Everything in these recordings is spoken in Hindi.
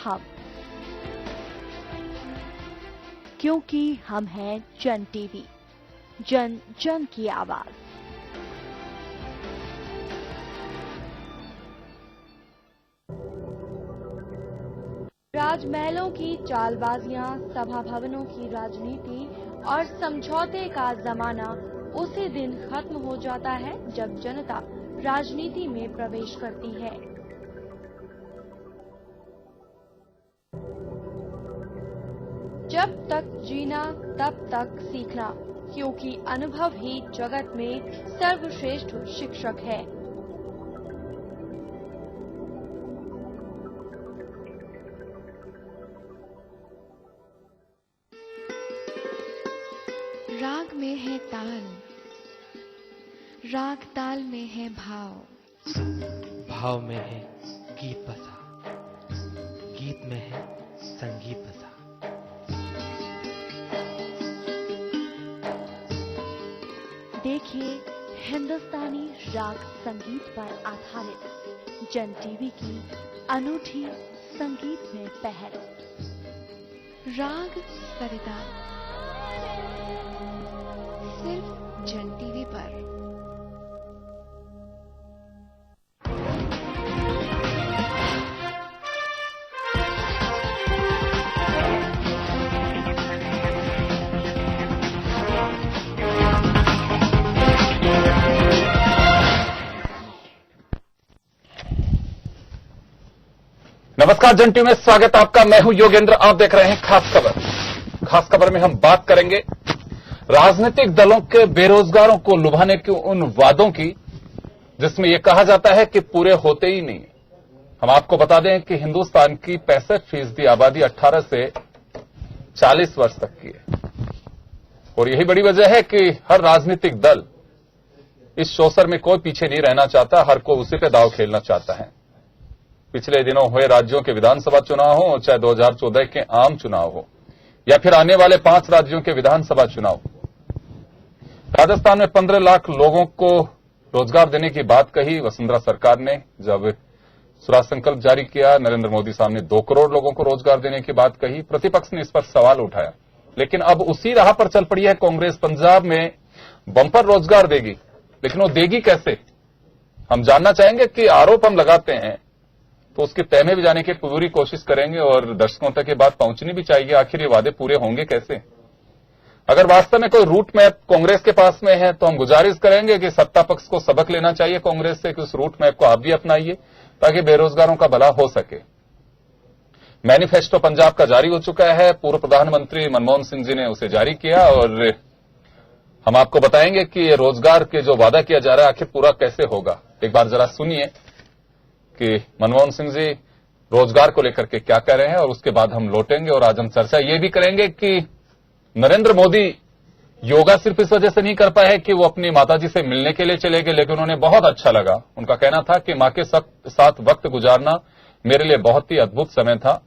हम, क्योंकि हम हैं जन टीवी, जन जन की आवाज। राजमहलों की चालबाजियां, सभा भवनों की राजनीति और समझौते का जमाना उसी दिन खत्म हो जाता है जब जनता राजनीति में प्रवेश करती है। जब तक जीना तब तक सीखना, क्योंकि अनुभव ही जगत में सर्वश्रेष्ठ शिक्षक है। राग में है ताल, राग ताल में है भाव, भाव में है गीत बसा, गीत में है संगीत बसा। देखिए हिंदुस्तानी राग संगीत पर आधारित जन टीवी की अनूठी संगीत में पहल, राग सरिता, सिर्फ जन टीवी पर। नमस्कार, जन टीवी में स्वागत आपका। मैं हूं योगेंद्र। आप देख रहे हैं खास खबर। खास खबर में हम बात करेंगे राजनीतिक दलों के बेरोजगारों को लुभाने के उन वादों की जिसमें यह कहा जाता है कि पूरे होते ही नहीं। हम आपको बता दें कि हिंदुस्तान की 65% आबादी 18 से 40 वर्ष तक की है और यही बड़ी वजह है कि हर राजनीतिक दल इस शोषण में कोई पीछे नहीं रहना चाहता, हर कोई उसी पे दांव खेलना चाहता है। पिछले दिनों हुए राज्यों के विधानसभा चुनाव हो, चाहे 2014 के आम चुनाव हो या फिर आने वाले 5 राज्यों के विधानसभा चुनाव, राजस्थान में 15 लाख लोगों को रोजगार देने की बात कही वसुंधरा सरकार ने। जब स्वराज संकल्प जारी किया, नरेंद्र मोदी साहब ने 2 करोड़ लोगों को रोजगार देने की बात कही। प्रतिपक्ष ने इस पर सवाल उठाया, लेकिन अब उसी राह पर चल पड़ी है कांग्रेस। पंजाब में बंपर रोजगार देगी, लेकिन वो देगी कैसे? हम जानना चाहेंगे कि आरोप हम लगाते हैं तो उसके तह में भी जाने की पूरी कोशिश करेंगे और दर्शकों तक ये बात पहुंचनी भी चाहिए, आखिर ये वादे पूरे होंगे कैसे। अगर वास्तव में कोई रूट मैप कांग्रेस के पास में है तो हम गुजारिश करेंगे कि सत्ता पक्ष को सबक लेना चाहिए कांग्रेस से कि उस रूट मैप को आप भी अपनाइए ताकि बेरोजगारों का भला हो सके। मैनिफेस्टो पंजाब का जारी हो चुका है। पूर्व प्रधानमंत्री मनमोहन सिंह जी ने उसे जारी किया और हम आपको बताएंगे कि ये रोजगार के जो वादा किया जा रहा है आखिर पूरा कैसे होगा। एक बार जरा सुनिए कि मनमोहन सिंह जी रोजगार को लेकर के क्या कह रहे हैं और उसके बाद हम लौटेंगे और आज हम चर्चा ये भी करेंगे कि नरेंद्र मोदी योगा सिर्फ इस वजह से नहीं कर पाए कि वो अपनी माताजी से मिलने के लिए चले गए, लेकिन उन्हें बहुत अच्छा लगा। उनका कहना था कि मां के साथ वक्त गुजारना मेरे लिए बहुत ही अद्भुत समय था।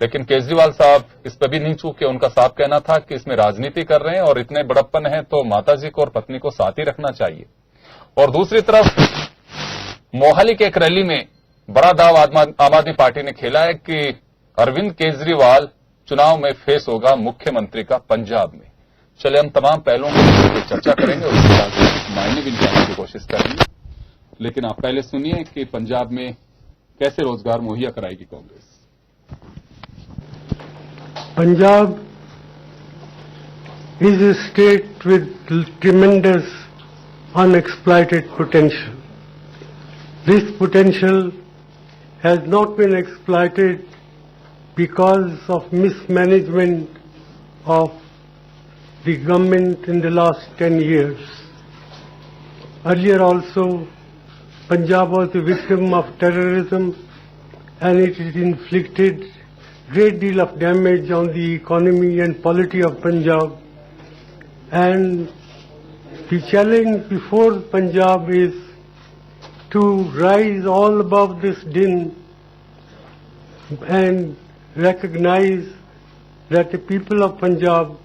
लेकिन केजरीवाल साहब इस पर भी नहीं चूके। उनका साफ कहना था कि इसमें राजनीति कर रहे हैं और इतने बड़प्पन है तो माताजी को और पत्नी को साथ ही रखना चाहिए। और दूसरी तरफ मोहाली के एक रैली में बड़ा दाव आम आदमी पार्टी ने खेला है कि अरविंद केजरीवाल चुनाव में फेस होगा मुख्यमंत्री का पंजाब में। चले हम तमाम पहलुओं पर चर्चा करेंगे और उसके बाद मायने भी जानने की कोशिश करेंगे। लेकिन आप पहले सुनिए कि पंजाब में कैसे रोजगार मुहैया कराएगी Congress. Punjab is a state with tremendous unexploited potential. This potential has not been exploited because of mismanagement of the government in the last 10 years. Earlier also, Punjab was a victim of terrorism and it inflicted great deal of damage on the economy and polity of Punjab. And the challenge before Punjab is to rise all above this din and recognize that the people of Punjab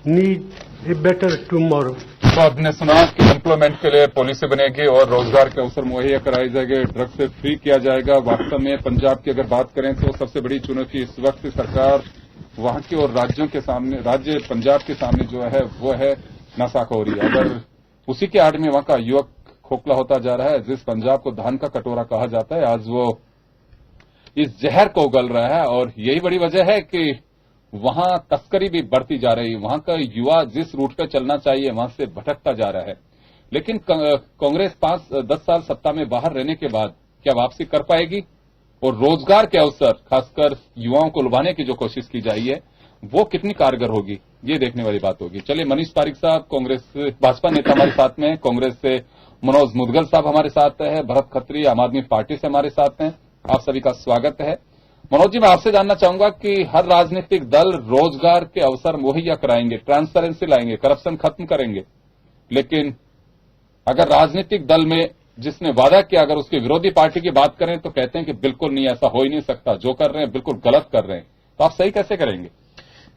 need a better tomorrow. तो आपने सुना कि एम्प्लॉयमेंट के लिए पॉलिसी बनेगी और रोजगार के अवसर मुहैया कराए जाएंगे, ड्रग से फ्री किया जाएगा। वास्तव में पंजाब की अगर बात करें तो सबसे बड़ी चुनौती इस वक्त सरकार वहां की और राज्यों के सामने, राज्य पंजाब के सामने जो है वो है नशाखोरी। अगर उसी के आड़ में वहां का युवक खोखला होता जा रहा है, जिस पंजाब को धान का कटोरा कहा जाता है, आज वो इस जहर को उगल रहा है। और यही बड़ी वजह है कि वहां तस्करी भी बढ़ती जा रही है। वहां का युवा जिस रूट पे चलना चाहिए वहां से भटकता जा रहा है। लेकिन कांग्रेस 5-10 साल सत्ता में बाहर रहने के बाद क्या वापसी कर पाएगी? और रोजगार के अवसर खासकर युवाओं को लुभाने की जो कोशिश की जा रही है वो कितनी कारगर होगी, ये देखने वाली बात होगी। चलिए, मनीष पारिक साहब कांग्रेस भाजपा नेता हमारे साथ में, कांग्रेस से मनोज मुदगल साहब हमारे साथ है, भरत खत्री आम आदमी पार्टी से हमारे साथ हैं। आप सभी का स्वागत है। मनोज जी, मैं आपसे जानना चाहूंगा कि हर राजनीतिक दल रोजगार के अवसर मुहैया कराएंगे, ट्रांसपेरेंसी लाएंगे, करप्शन खत्म करेंगे, लेकिन अगर राजनीतिक दल में जिसने वादा किया अगर उसकी विरोधी पार्टी की बात करें तो कहते हैं कि बिल्कुल नहीं, ऐसा हो ही नहीं सकता, जो कर रहे हैं बिल्कुल गलत कर रहे हैं, तो आप सही कैसे करेंगे?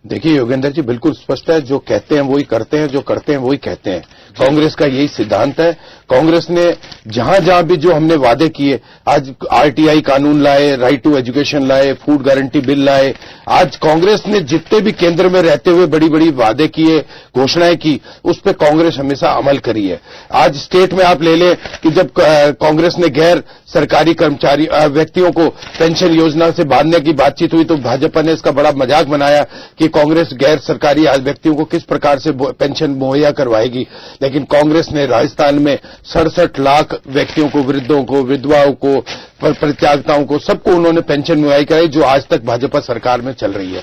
देखिए योगेंद्र जी, बिल्कुल स्पष्ट है, जो कहते हैं वही करते हैं, जो करते हैं वही कहते हैं। कांग्रेस का यही सिद्धांत है। कांग्रेस ने जहां जहां भी जो हमने वादे किए, आज आरटीआई कानून लाए, राइट टू एजुकेशन लाए, फूड गारंटी बिल लाए, आज कांग्रेस ने जितने भी केंद्र में रहते हुए बड़ी बड़ी वादे किए, घोषणाएं की, उस पर कांग्रेस हमेशा अमल करी है। आज स्टेट में आप ले लें कि जब कांग्रेस ने गैर सरकारी कर्मचारी व्यक्तियों को पेंशन योजना से बांधने की बातचीत हुई तो भाजपा ने इसका बड़ा मजाक बनाया कि कांग्रेस गैर सरकारी व्यक्तियों को किस प्रकार से पेंशन मुहैया करवाएगी। लेकिन कांग्रेस ने राजस्थान में 67 लाख व्यक्तियों को, वृद्धों को, विधवाओं को, परित्यागताओं को, सबको उन्होंने पेंशन मुहैया कराई, जो आज तक भाजपा सरकार में चल रही है।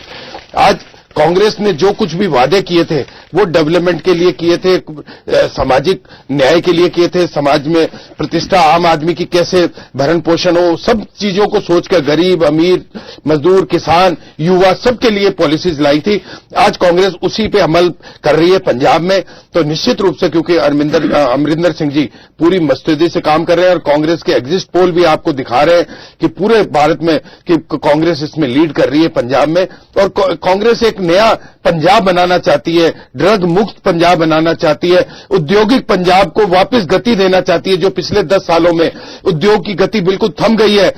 आज कांग्रेस ने जो कुछ भी वादे किए थे वो डेवलपमेंट के लिए किए थे, सामाजिक न्याय के लिए किए थे, समाज में प्रतिष्ठा, आम आदमी की कैसे भरण पोषण हो, सब चीजों को सोचकर गरीब, अमीर, मजदूर, किसान, युवा सबके लिए पॉलिसीज लाई थी। आज कांग्रेस उसी पे अमल कर रही है पंजाब में। तो निश्चित रूप से क्योंकि अमरिंदर सिंह जी पूरी मुस्तैदी से काम कर रहे हैं और कांग्रेस के एग्जिट पोल भी आपको दिखा रहे हैं कि पूरे भारत में कि कांग्रेस इसमें लीड कर रही है पंजाब में। और कांग्रेस एक नया पंजाब बनाना चाहती है, ड्रग मुक्त पंजाब बनाना चाहती है, औद्योगिक पंजाब को वापस गति देना चाहती है। जो पिछले 10 सालों में उद्योग की गति बिल्कुल थम गई है,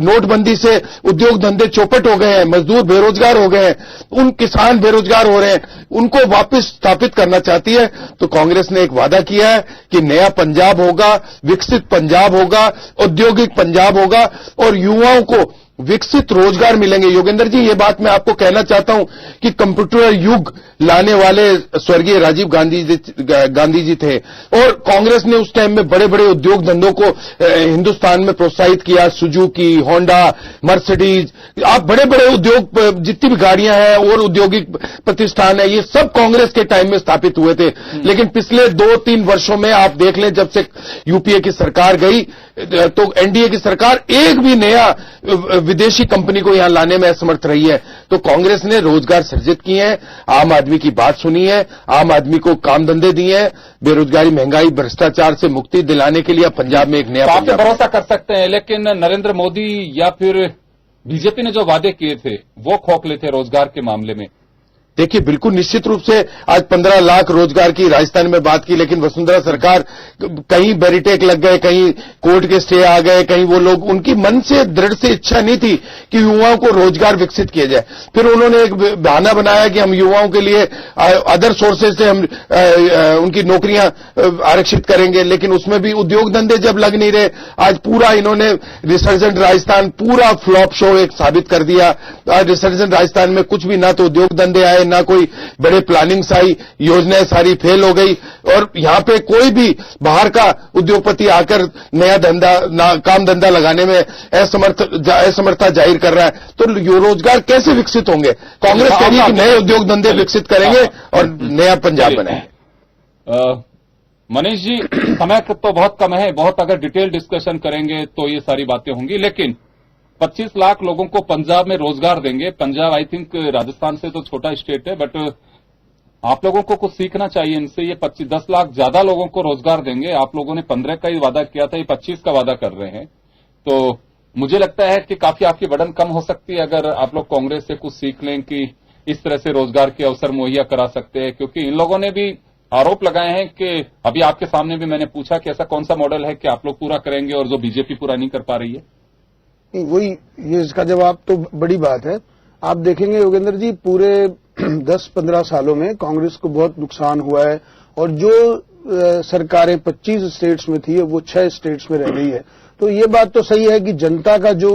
नोटबंदी से उद्योग धंधे चौपट हो गए हैं, मजदूर बेरोजगार हो गए हैं, उन किसान बेरोजगार हो रहे हैं, उनको वापस स्थापित करना चाहती है। तो कांग्रेस ने एक वादा किया है कि नया पंजाब होगा, विकसित पंजाब होगा, औद्योगिक पंजाब होगा और युवाओं को विकसित रोजगार मिलेंगे। योगेंद्र जी, ये बात मैं आपको कहना चाहता हूं कि कंप्यूटर युग लाने वाले स्वर्गीय राजीव गांधी जी थे और कांग्रेस ने उस टाइम में बड़े बड़े उद्योग धंधों को हिंदुस्तान में प्रोत्साहित किया। सुजुकी, होंडा, मर्सिडीज, आप बड़े बड़े उद्योग, जितनी भी गाड़ियां हैं और औद्योगिक प्रतिष्ठान है, ये सब कांग्रेस के टाइम में स्थापित हुए थे। लेकिन पिछले 2-3 वर्षों में आप देख लें, जब से यूपीए की सरकार गई तो एनडीए की सरकार एक भी नया विदेशी कंपनी को यहां लाने में असमर्थ रही है। तो कांग्रेस ने रोजगार सृजित किए हैं, आम आदमी की बात सुनी है, आम आदमी को काम धंधे दिए हैं, बेरोजगारी, महंगाई, भ्रष्टाचार से मुक्ति दिलाने के लिए पंजाब में एक नया आप पे भरोसा कर सकते हैं। लेकिन नरेंद्र मोदी या फिर बीजेपी ने जो वादे किए थे वो खोखले थे रोजगार के मामले में। देखिए, बिल्कुल निश्चित रूप से आज 15 लाख रोजगार की राजस्थान में बात की, लेकिन वसुंधरा सरकार कहीं बैरिटेक लग गए, कहीं कोर्ट के स्टे आ गए, कहीं वो लोग, उनकी मन से दृढ़ से इच्छा नहीं थी कि युवाओं को रोजगार विकसित किया जाए। फिर उन्होंने एक बहाना बनाया कि हम युवाओं के लिए अदर सोर्सेज से हम उनकी नौकरियां आरक्षित करेंगे, लेकिन उसमें भी उद्योग धंधे जब लग नहीं रहे, आज पूरा इन्होंने रिसर्जेंट राजस्थान पूरा फ्लॉप शो एक साबित कर दिया। आज रिसर्जेंट राजस्थान में कुछ भी, ना तो उद्योग धंधे आए, ना कोई बड़े प्लानिंग आई, योजनाएं सारी फेल हो गई और यहां पे कोई भी बाहर का उद्योगपति आकर नया काम धंधा लगाने में असमर्थता जाहिर कर रहा है। तो रोजगार कैसे विकसित होंगे? कांग्रेस कह रही है कि नए उद्योग धंधे विकसित करेंगे और नया पंजाब बनाएंगे। मनीष जी, समय तो बहुत कम है, बहुत अगर डिटेल डिस्कशन करेंगे तो ये सारी बातें होंगी, लेकिन 25 लाख लोगों को पंजाब में रोजगार देंगे। पंजाब आई थिंक राजस्थान से तो छोटा स्टेट है, बट आप लोगों को कुछ सीखना चाहिए इनसे। ये 10 लाख ज्यादा लोगों को रोजगार देंगे। आप लोगों ने 15 का ही वादा किया था, ये 25 का वादा कर रहे हैं। तो मुझे लगता है कि काफी आपकी बर्डन कम हो सकती है अगर आप लोग कांग्रेस से कुछ सीख लें कि इस तरह से रोजगार के अवसर मुहैया करा सकते हैं, क्योंकि इन लोगों ने भी आरोप लगाए हैं कि अभी आपके सामने भी मैंने पूछा कि ऐसा कौन सा मॉडल है कि आप लोग पूरा करेंगे और जो बीजेपी पूरा नहीं कर पा रही है? नहीं, वही ये इसका जवाब तो बड़ी बात है। आप देखेंगे योगेंद्र जी, पूरे 10-15 सालों में कांग्रेस को बहुत नुकसान हुआ है और जो सरकारें 25 स्टेट्स में थी वो 6 स्टेट्स में रह गई है। तो ये बात तो सही है कि जनता का जो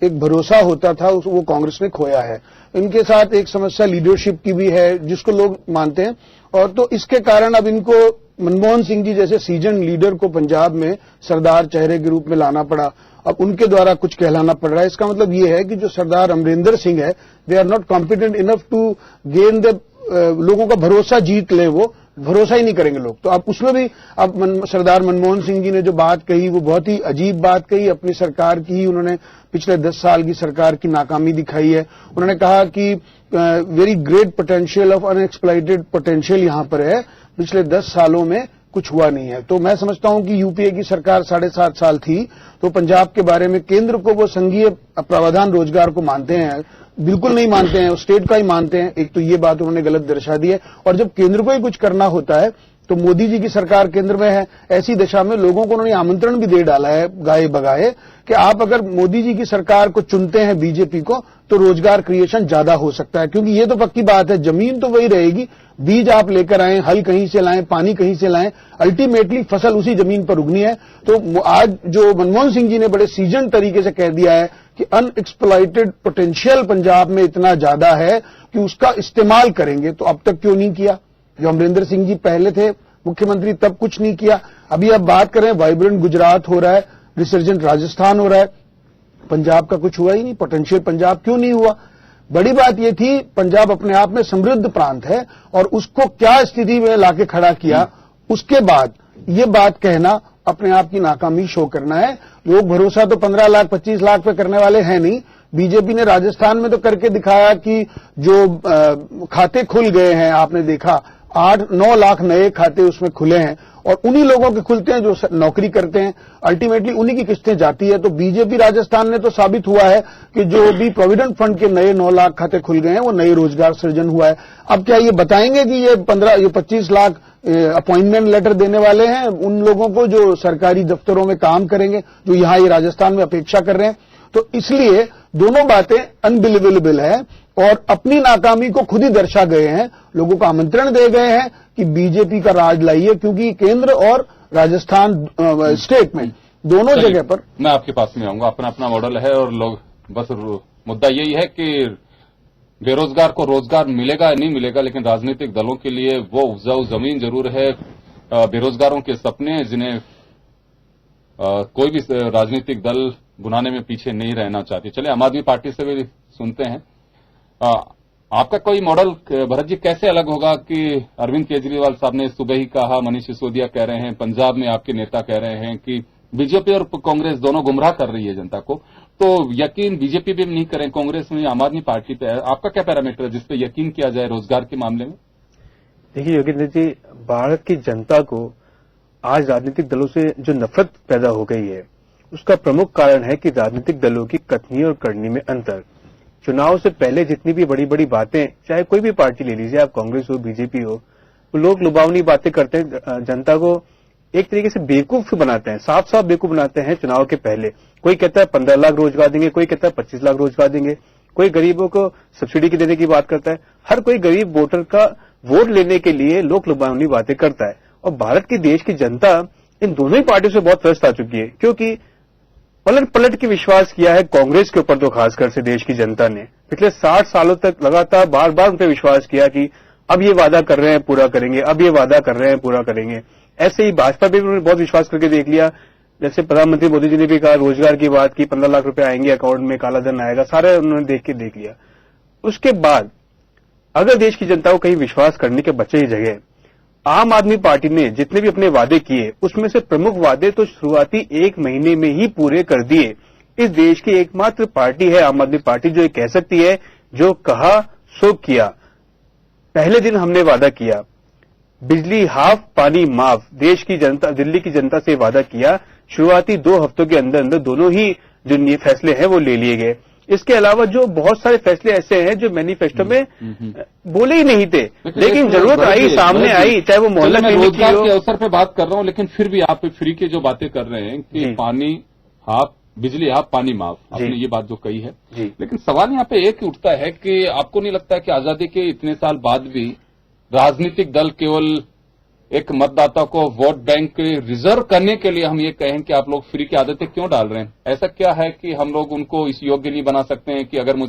एक भरोसा होता था वो कांग्रेस ने खोया है। इनके साथ एक समस्या लीडरशिप की भी है जिसको लोग मानते हैं, और तो इसके कारण अब इनको मनमोहन सिंह जी जैसे सीजन लीडर को पंजाब में सरदार चेहरे के रूप में लाना पड़ा। अब उनके द्वारा कुछ कहलाना पड़ रहा है। इसका मतलब ये है कि जो सरदार अमरिंदर सिंह है, they are not competent enough to gain the लोगों का भरोसा जीत ले, वो भरोसा ही नहीं करेंगे लोग। तो अब उसमें भी अब सरदार मनमोहन सिंह जी ने जो बात कही वो बहुत ही अजीब बात कही। अपनी सरकार की ही उन्होंने पिछले 10 साल की सरकार की नाकामी दिखाई है। उन्होंने कहा कि very great potential of unexploited potential यहां पर है, पिछले 10 सालों में कुछ हुआ नहीं है। तो मैं समझता हूं कि यूपीए की सरकार 7.5 साल थी, तो पंजाब के बारे में केंद्र को वो संघीय प्रावधान रोजगार को मानते हैं, बिल्कुल नहीं मानते हैं, स्टेट का ही मानते हैं। एक तो ये बात उन्होंने गलत दर्शा दी है। और जब केंद्र को ही कुछ करना होता है तो मोदी जी की सरकार केंद्र में है, ऐसी दशा में लोगों को उन्होंने आमंत्रण भी दे डाला है गाए बगाए कि आप अगर मोदी जी की सरकार को चुनते हैं बीजेपी को तो रोजगार क्रिएशन ज्यादा हो सकता है। क्योंकि ये तो पक्की बात है, जमीन तो वही रहेगी, बीज आप लेकर आए, हल कहीं से लाएं, पानी कहीं से लाएं, अल्टीमेटली फसल उसी जमीन पर उगनी है। तो आज जो मनमोहन सिंह जी ने बड़े सीजन तरीके से कह दिया है कि अनएक्सप्लॉइटेड पोटेंशियल पंजाब में इतना ज्यादा है कि उसका इस्तेमाल करेंगे, तो अब तक क्यों नहीं किया? जो अमरिंदर सिंह जी पहले थे मुख्यमंत्री तब कुछ नहीं किया। अभी आप बात करें, वाइब्रेंट गुजरात हो रहा है, रिसर्जेंट राजस्थान हो रहा है, पंजाब का कुछ हुआ ही नहीं। पोटेंशियल पंजाब क्यों नहीं हुआ? बड़ी बात यह थी, पंजाब अपने आप में समृद्ध प्रांत है और उसको क्या स्थिति में लाके खड़ा किया, उसके बाद ये बात कहना अपने आप की नाकामी शो करना है। लोग भरोसा तो 15 लाख 25 लाख पे करने वाले हैं नहीं। बीजेपी ने राजस्थान में तो करके दिखाया कि जो खाते खुल गए हैं, आपने देखा 8-9 लाख नए खाते उसमें खुले हैं और उन्हीं लोगों के खुलते हैं जो नौकरी करते हैं, अल्टीमेटली उन्हीं की किस्तें जाती है। तो बीजेपी राजस्थान में तो साबित हुआ है कि जो भी प्रोविडेंट फंड के नए 9 लाख खाते खुल गए हैं वो नए रोजगार सृजन हुआ है। अब क्या ये बताएंगे कि ये 25 लाख अपॉइंटमेंट लेटर देने वाले हैं उन लोगों को जो सरकारी दफ्तरों में काम करेंगे, जो यहां ये राजस्थान में अपेक्षा कर रहे हैं? तो इसलिए दोनों बातें अनबिलीवेबल है और अपनी नाकामी को खुद ही दर्शा गए हैं। लोगों को आमंत्रण दे गए हैं कि बीजेपी का राज लाइए, क्योंकि केंद्र और राजस्थान स्टेट में दोनों जगह पर। मैं आपके पास में आऊंगा, अपना अपना मॉडल है और लोग बस मुद्दा यही है कि बेरोजगार को रोजगार मिलेगा नहीं मिलेगा, लेकिन राजनीतिक दलों के लिए वो उपजाऊ जमीन जरूर है। बेरोजगारों के सपने जिन्हें कोई भी राजनीतिक दल बुनाने में पीछे नहीं रहना चाहती। चलिए आम आदमी पार्टी से भी सुनते हैं। आपका कोई मॉडल भरत जी कैसे अलग होगा कि अरविंद केजरीवाल साहब ने सुबह ही कहा, मनीष सिसोदिया कह रहे हैं, पंजाब में आपके नेता कह रहे हैं कि बीजेपी और कांग्रेस दोनों गुमराह कर रही है जनता को, तो यकीन बीजेपी भी नहीं करें, कांग्रेस में आम आदमी पार्टी पे है। आपका क्या पैरामीटर है जिसपे यकीन किया जाए रोजगार के मामले में? देखिए योगेंद्र जी, भारत की जनता को आज राजनीतिक दलों से जो नफरत पैदा हो गई है उसका प्रमुख कारण है कि राजनीतिक दलों की कथनी और करनी में अंतर। चुनाव से पहले जितनी भी बड़ी बड़ी बातें, चाहे कोई भी पार्टी ले लीजिए, आप कांग्रेस हो बीजेपी हो, वो लोग लुभावनी बातें करते हैं, जनता को एक तरीके से बेवकूफ बनाते हैं, साफ साफ बेवकूफ बनाते हैं चुनाव के पहले। कोई कहता है 15 लाख रोजगार देंगे, कोई कहता है 25 लाख रोजगार देंगे, कोई गरीबों को सब्सिडी की देने की बात करता है। हर कोई गरीब वोटर का वोट लेने के लिए लोग लुभावनी बातें करता है। और भारत की देश की जनता इन दोनों ही पार्टियों से बहुत त्रस्त आ चुकी है, क्योंकि पलट पलट के विश्वास किया है कांग्रेस के ऊपर। तो खासकर से देश की जनता ने पिछले 60 सालों तक लगातार बार बार उन पर विश्वास किया कि अब ये वादा कर रहे हैं पूरा करेंगे, अब ये वादा कर रहे हैं पूरा करेंगे। ऐसे ही भाजपा भी उन्होंने बहुत विश्वास करके देख लिया। जैसे प्रधानमंत्री मोदी जी ने भी कहा, रोजगार की बात की, 15 लाख रुपए आएंगे अकाउंट में, काला धन आएगा, सारे उन्होंने देख लिया। उसके बाद अगर देश की जनता को कहीं विश्वास करने के बचे ही जगह, आम आदमी पार्टी ने जितने भी अपने वादे किए उसमें से प्रमुख वादे तो शुरुआती 1 महीने में ही पूरे कर दिए। इस देश की एकमात्र पार्टी है आम आदमी पार्टी जो ये कह सकती है जो कहा सो किया। पहले दिन हमने वादा किया, बिजली हाफ पानी माफ, देश की जनता, दिल्ली की जनता से वादा किया। शुरुआती 2 हफ्तों के अंदर अंदर दोनों ही जो फैसले हैं वो ले लिए गए। इसके अलावा जो बहुत सारे फैसले ऐसे हैं जो मैनिफेस्टो में बोले ही नहीं थे, लेकिन जरूरत आई, सामने आई, चाहे वो मोहल्ला मैं क्लिनिक की रोजगार हो। के अवसर पे बात कर रहा हूं, लेकिन फिर भी आप फ्री की जो बातें कर रहे हैं कि जी। पानी हाफ, बिजली हाफ, पानी माफ, आपने जी। ये बात जो कही है, जी। लेकिन सवाल यहाँ पे एक ही उठता है कि आपको नहीं लगता कि आजादी के इतने साल बाद भी राजनीतिक दल केवल एक मतदाता को वोट बैंक रिजर्व करने के लिए हम ये कहें कि आप लोग फ्री की आदतें क्यों डाल रहे हैं? ऐसा क्या है कि हम लोग उनको इस योग्य नहीं बना सकते हैं कि अगर मुझे